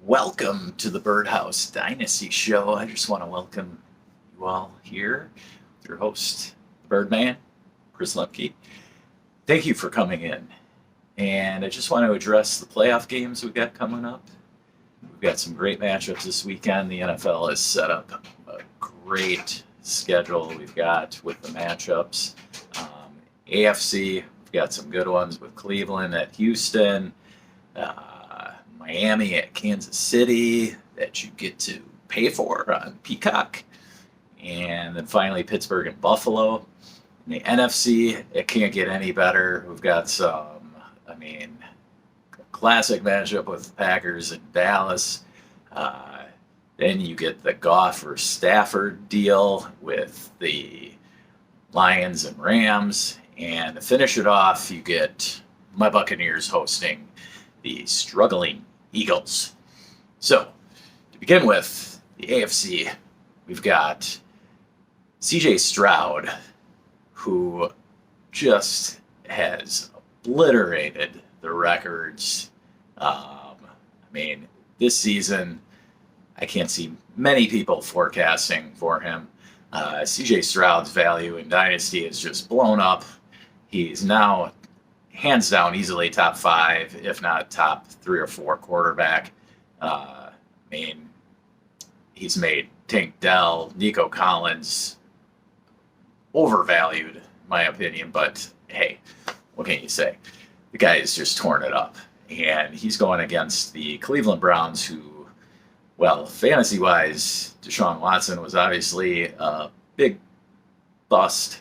Welcome to the Birdhouse Dynasty show. I just want to welcome you all here. Your host, Birdman, Chris Lemke. Thank you for coming in. And I just want to address the playoff games we've got coming up. We've got some great matchups this weekend. The NFL has set up a great schedule we've got with the matchups. AFC, we've got some good ones with Cleveland at Houston. Miami at Kansas City that you get to pay for on Peacock. And then finally Pittsburgh and Buffalo. In the NFC, it can't get any better. We've got classic matchup with the Packers and Dallas. Then you get the Goff or Stafford deal with the Lions and Rams. And to finish it off, you get my Buccaneers hosting the struggling Eagles. So, to begin with, the AFC, we've got CJ Stroud, who just has obliterated the records. This season, I can't see many people forecasting for him. CJ Stroud's value in Dynasty is just blown up. He's now hands down easily top 5, if not top 3 or 4 quarterback. He's made Tank Dell, Nico Collins overvalued, in my opinion, but hey, what can you say? The guy has just torn it up. And he's going against the Cleveland Browns, who, well, fantasy-wise, Deshaun Watson was obviously a big bust.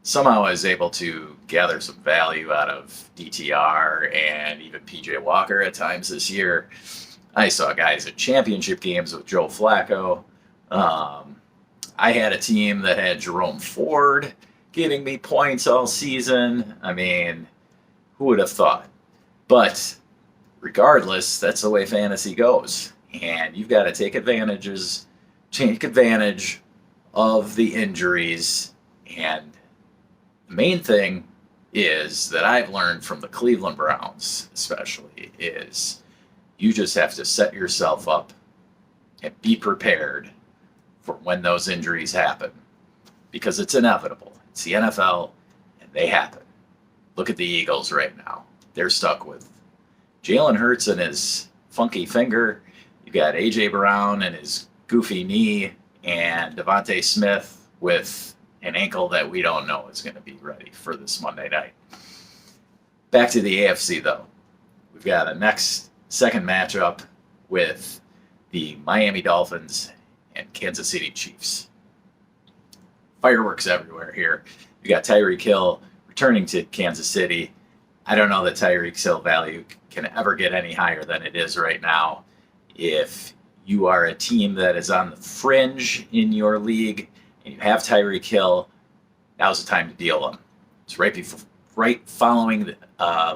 Somehow I was able to gather some value out of DTR and even PJ Walker at times this year. I saw guys at championship games with Joe Flacco. I had a team that had Jerome Ford giving me points all season. Who would have thought? But regardless, that's the way fantasy goes. And you've got to take advantage of the injuries. And the main thing is that I've learned from the Cleveland Browns, especially, is you just have to set yourself up and be prepared for when those injuries happen, because it's inevitable. It's the NFL, and they happen. Look at the Eagles right now. They're stuck with Jalen Hurts and his funky finger. You got A.J. Brown and his goofy knee, and Devontae Smith with an ankle that we don't know is going to be ready for this Monday night. Back to the AFC, though. We've got a second matchup with the Miami Dolphins and Kansas City Chiefs. Fireworks everywhere here. You got Tyreek Hill returning to Kansas City. I don't know that Tyreek Hill value can ever get any higher than it is right now. If you are a team that is on the fringe in your league and you have Tyreek Hill, now's the time to deal him. It's right following the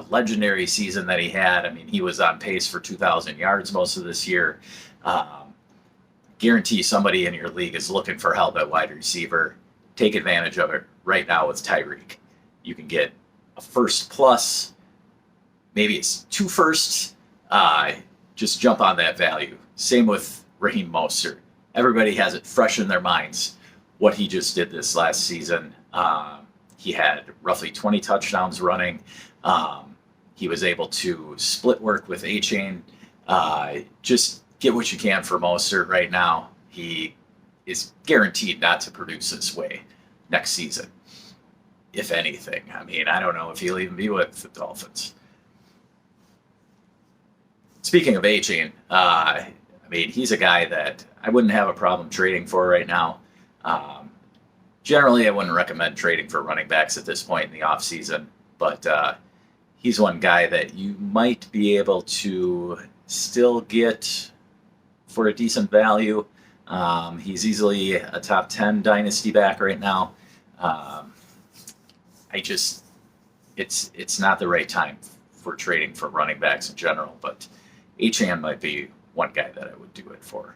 legendary season that he had. He was on pace for 2,000 yards most of this year. Guarantee somebody in your league is looking for help at wide receiver. Take advantage of it right now with Tyreek. You can get a first plus, maybe it's 2 firsts. Just jump on that value. Same with Raheem Mostert. Everybody has it fresh in their minds what he just did this last season. He had roughly 20 touchdowns running. He was able to split work with A-Chain. Just get what you can for Mostert right now. He is guaranteed not to produce this way next season, if anything. I don't know if he'll even be with the Dolphins. Speaking of A-Chain, he's a guy that I wouldn't have a problem trading for right now. Generally, I wouldn't recommend trading for running backs at this point in the offseason, but he's one guy that you might be able to still get for a decent value. He's easily a top 10 dynasty back right now. It's not the right time for trading for running backs in general, but Achane might be one guy that I would do it for.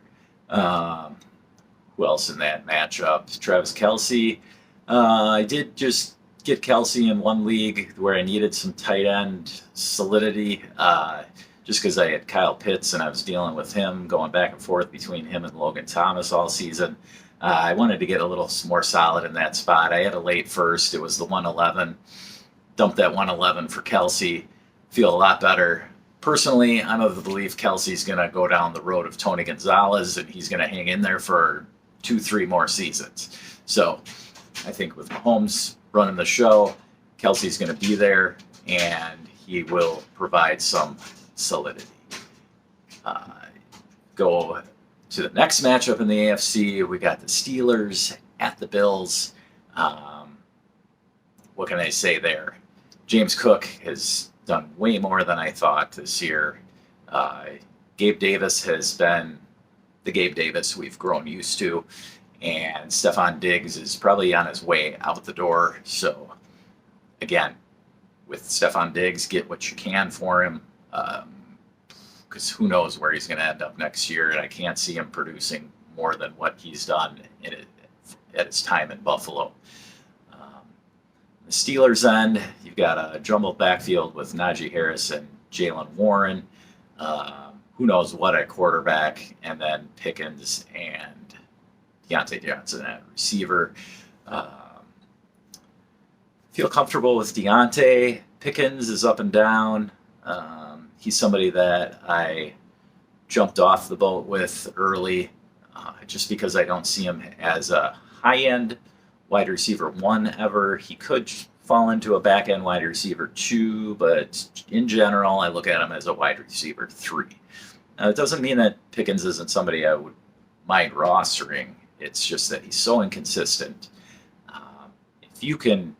Who else in that matchup? Travis Kelce. I did just get Kelsey in one league where I needed some tight end solidity, just because I had Kyle Pitts and I was dealing with him, going back and forth between him and Logan Thomas all season. I wanted to get a little more solid in that spot. I had a late first. It was the 111. Dumped that 111 for Kelsey. Feel a lot better. Personally, I'm of the belief Kelsey's going to go down the road of Tony Gonzalez, and he's going to hang in there for 2-3 more seasons. So I think with Mahomes running the show, Kelsey's going to be there, and he will provide some solidity. Go to the next matchup in the AFC. We got the Steelers at the Bills. What can I say there? James Cook has done way more than I thought this year. Gabe Davis has been the Gabe Davis we've grown used to, and Stephon Diggs is probably on his way out the door. So, again, with Stephon Diggs, get what you can for him, because who knows where he's going to end up next year, and I can't see him producing more than what he's done at his time in Buffalo. The Steelers' end, you've got a jumbled backfield with Najee Harris and Jalen Warren. Who knows what at quarterback, and then Pickens and Deontay Johnson at receiver. Feel comfortable with Deontay. Pickens is up and down. He's somebody that I jumped off the boat with early, just because I don't see him as a high-end wide receiver 1 ever. He could fall into a back-end wide receiver 2, but in general, I look at him as a wide receiver 3. Now, it doesn't mean that Pickens isn't somebody I would mind rostering. It's just that he's so inconsistent. If you can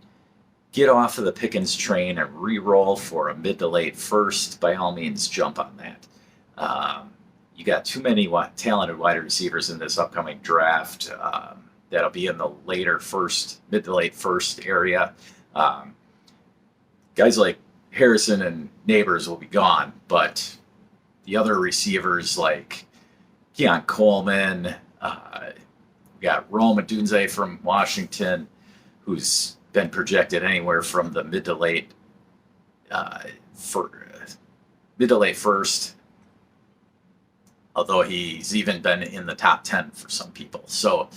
get off of the Pickens train and re-roll for a mid to late first, by all means, jump on that. You got too many talented wide receivers in this upcoming draft. That'll be in the later first, mid to late first area. Guys like Harrison and Neighbors will be gone, but the other receivers like Keon Coleman, we got Rome Odunze from Washington, who's been projected anywhere from the mid to late first, although he's even been in the top 10 for some people. So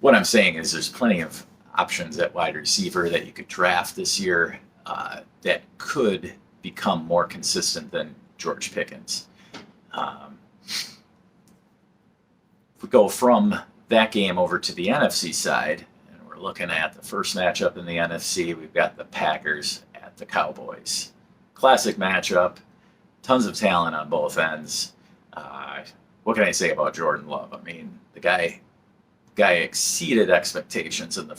what I'm saying is there's plenty of options at wide receiver that you could draft this year that could become more consistent than George Pickens. If we go from that game over to the NFC side, and we're looking at the first matchup in the NFC, we've got the Packers at the Cowboys. Classic matchup, tons of talent on both ends. What can I say about Jordan Love? I mean, the guy exceeded expectations in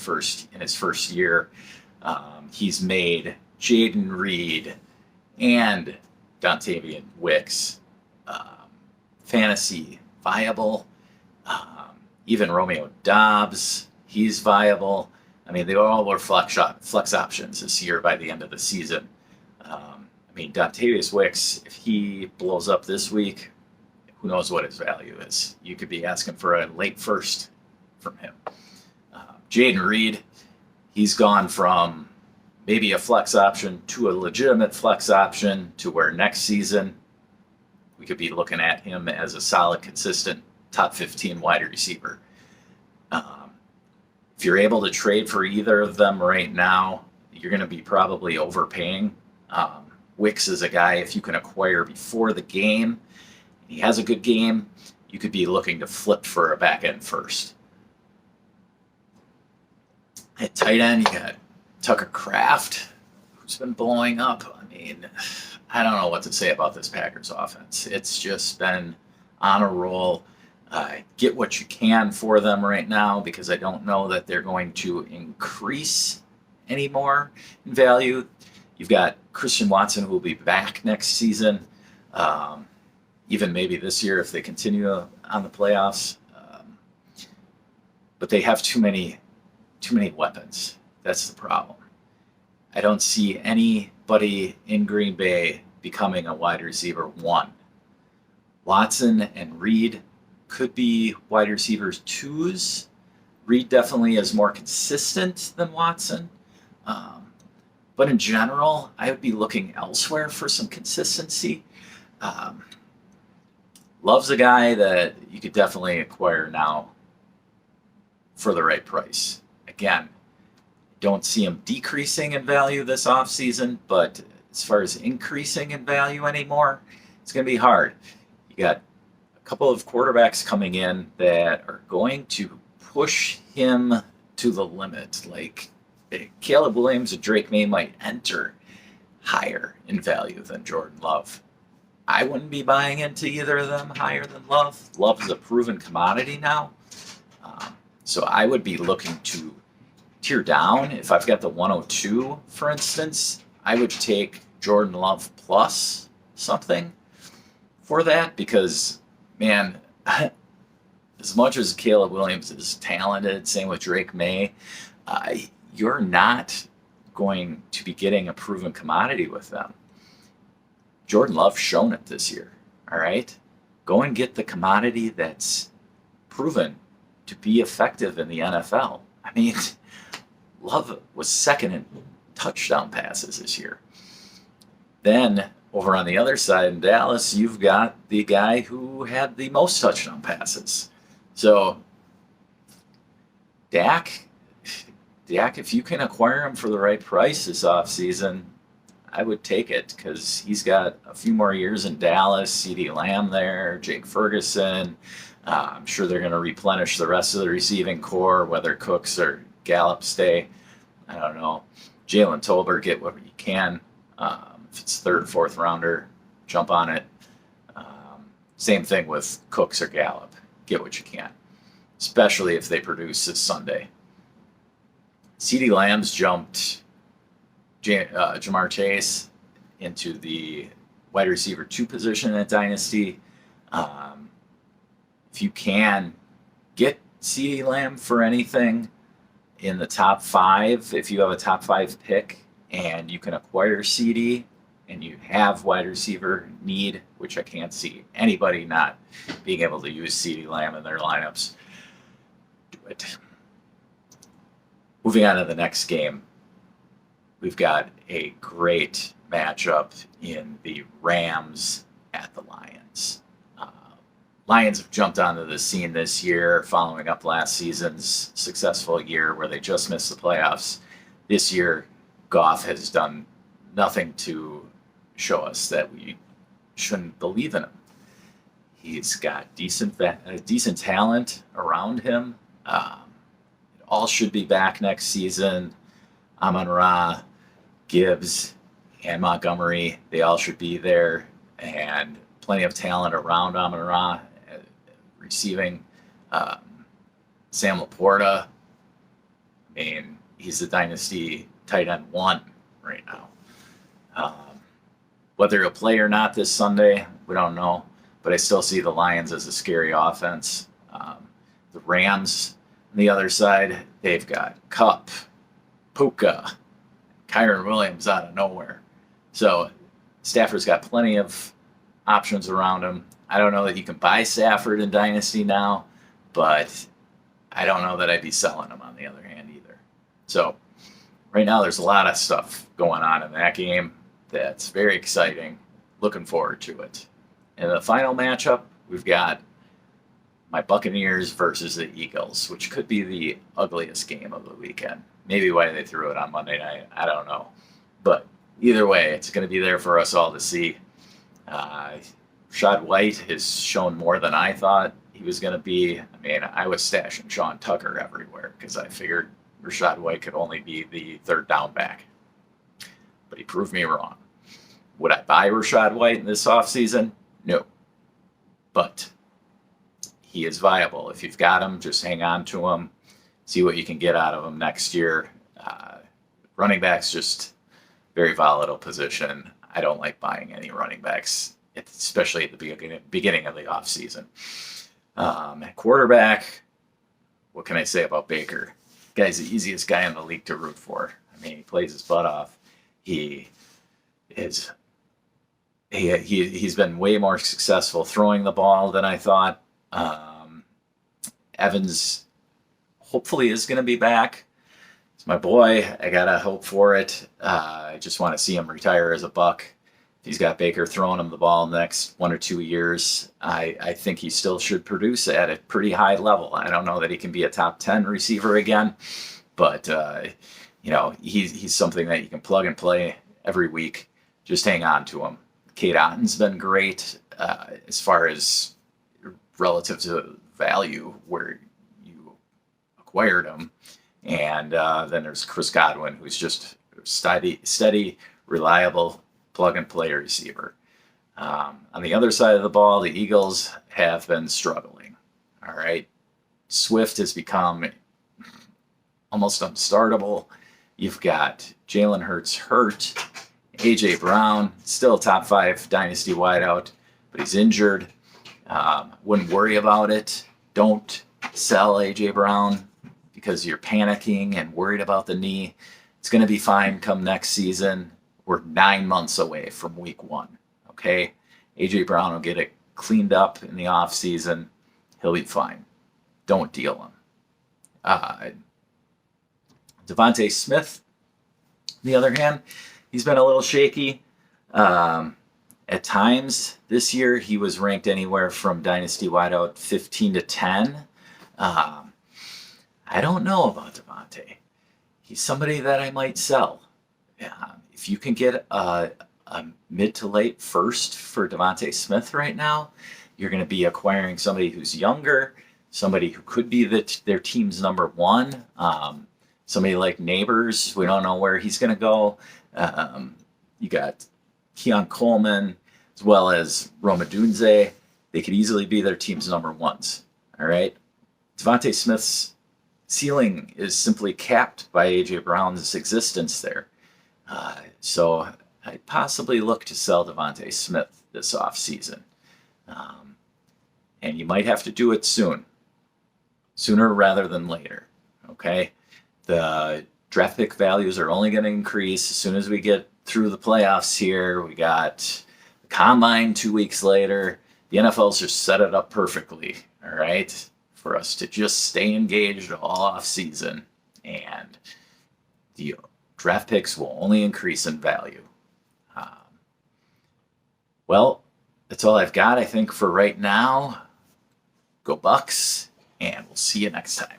his first year. He's made Jaden Reed and Dontavian Wicks fantasy viable. Even Romeo Doubs, he's viable. I mean, they all were flex options this year by the end of the season. I mean, Dontavius Wicks, if he blows up this week, who knows what his value is. You could be asking for a late first from him. Jaden Reed, he's gone from maybe a flex option to a legitimate flex option to where next season we could be looking at him as a solid, consistent top 15 wide receiver. If you're able to trade for either of them right now, you're going to be probably overpaying. Wicks is a guy, if you can acquire before the game, he has a good game, you could be looking to flip for a back end first. At tight end, you got Tucker Kraft, who's been blowing up. I mean, I don't know what to say about this Packers offense. It's just been on a roll. Get what you can for them right now, because I don't know that they're going to increase anymore in value. You've got Christian Watson, who will be back next season, even maybe this year if they continue on the playoffs. But they have too many weapons. That's the problem. I don't see anybody in Green Bay becoming a wide receiver 1. Watson and Reed could be wide receivers 2s. Reed definitely is more consistent than Watson, Um, but in general, I would be looking elsewhere for some consistency. Um, Love's a guy that you could definitely acquire now for the right price. Again, don't see him decreasing in value this offseason, but as far as increasing in value anymore, it's going to be hard. You got a couple of quarterbacks coming in that are going to push him to the limit. Like Caleb Williams and Drake May might enter higher in value than Jordan Love. I wouldn't be buying into either of them higher than Love. Love is a proven commodity now. So I would be looking to tier down. If I've got the 102, for instance, I would take Jordan Love plus something for that because, man, as much as Caleb Williams is talented, same with Drake May, you're not going to be getting a proven commodity with them. Jordan Love's shown it this year, all right? Go and get the commodity that's proven to be effective in the NFL. I mean, Love was second in touchdown passes this year. Then, over on the other side in Dallas, you've got the guy who had the most touchdown passes. So, Dak, if you can acquire him for the right price this offseason, I would take it because he's got a few more years in Dallas. CeeDee Lamb there, Jake Ferguson. I'm sure they're going to replenish the rest of the receiving core, whether Cooks or Gallup stay. I don't know. Jalen Tolbert, get what you can. If it's third, fourth rounder, jump on it. Same thing with Cooks or Gallup. Get what you can, especially if they produce this Sunday. CeeDee Lamb's jumped Jamar Chase into the wide receiver 2 position at Dynasty. If you can get CeeDee Lamb for anything in the top 5, if you have a top 5 pick and you can acquire CeeDee and you have wide receiver need, which I can't see anybody not being able to use CeeDee Lamb in their lineups, do it. Moving on to the next game. We've got a great matchup in the Rams at the Lions. Lions have jumped onto the scene this year, following up last season's successful year where they just missed the playoffs. This year, Goff has done nothing to show us that we shouldn't believe in him. He's got decent talent around him. It all should be back next season. Amon-Ra, Gibbs, and Montgomery, they all should be there, and plenty of talent around Amon-Ra receiving. Sam Laporta, I mean, he's the Dynasty tight end 1 right now. Whether he'll play or not this Sunday, we don't know, but I still see the Lions as a scary offense. The Rams on the other side, they've got Kupp, Puka, Kyren Williams out of nowhere. So Stafford's got plenty of options around him. I don't know that you can buy Stafford in Dynasty now, but I don't know that I'd be selling him on the other hand either. So right now there's a lot of stuff going on in that game that's very exciting. Looking forward to it. In the final matchup, we've got my Buccaneers versus the Eagles, which could be the ugliest game of the weekend. Maybe why they threw it on Monday night, I don't know. But either way, it's going to be there for us all to see. Rashad White has shown more than I thought he was going to be. I mean, I was stashing Sean Tucker everywhere because I figured Rashad White could only be the third down back. But he proved me wrong. Would I buy Rashad White in this offseason? No. But he is viable. If you've got him, just hang on to him. See what you can get out of him next year. Running back's just very volatile position. I don't like buying any running backs, especially at the beginning of the offseason. At quarterback, what can I say about Baker? Guy's the easiest guy in the league to root for. I mean, he plays his butt off. He's been way more successful throwing the ball than I thought. Evans hopefully is going to be back. It's my boy. I gotta hope for it. I just want to see him retire as a Buck. If he's got Baker throwing him the ball in the next 1 or 2 years, I think he still should produce at a pretty high level. I don't know that he can be a top 10 receiver again, but he's something that you can plug and play every week. Just hang on to him. Kate Otton's been great as far as relative to value where you acquired him. And then there's Chris Godwin, who's just steady, reliable plug and play receiver. On the other side of the ball, the Eagles have been struggling. All right. Swift has become almost unstartable. You've got Jalen Hurts hurt. A.J. Brown, still a top 5 dynasty wideout, but he's injured. Wouldn't worry about it. Don't sell A.J. Brown because you're panicking and worried about the knee. It's going to be fine come next season. We're 9 months away from week 1, okay? A.J. Brown will get it cleaned up in the offseason. He'll be fine. Don't deal him. Devontae Smith, on the other hand, he's been a little shaky. At times this year, he was ranked anywhere from Dynasty Wideout 15 to 10. I don't know about Devontae. He's somebody that I might sell. If you can get a mid to late first for Devontae Smith right now, you're going to be acquiring somebody who's younger, somebody who could be their team's number 1. Somebody like Neighbors, we don't know where he's going to go. You got Keon Coleman as well as Roma Dunze. They could easily be their team's number 1s. All right. Devontae Smith's ceiling is simply capped by A.J. Brown's existence there. So I'd possibly look to sell Devontae Smith this offseason. And you might have to do it sooner rather than later. Okay. The draft pick values are only going to increase as soon as we get through the playoffs here. We got the combine 2 weeks later. The NFL's just set it up perfectly, all right, for us to just stay engaged all off season, and the draft picks will only increase in value. Well, that's all I've got, I think, for right now. Go Bucks, and we'll see you next time.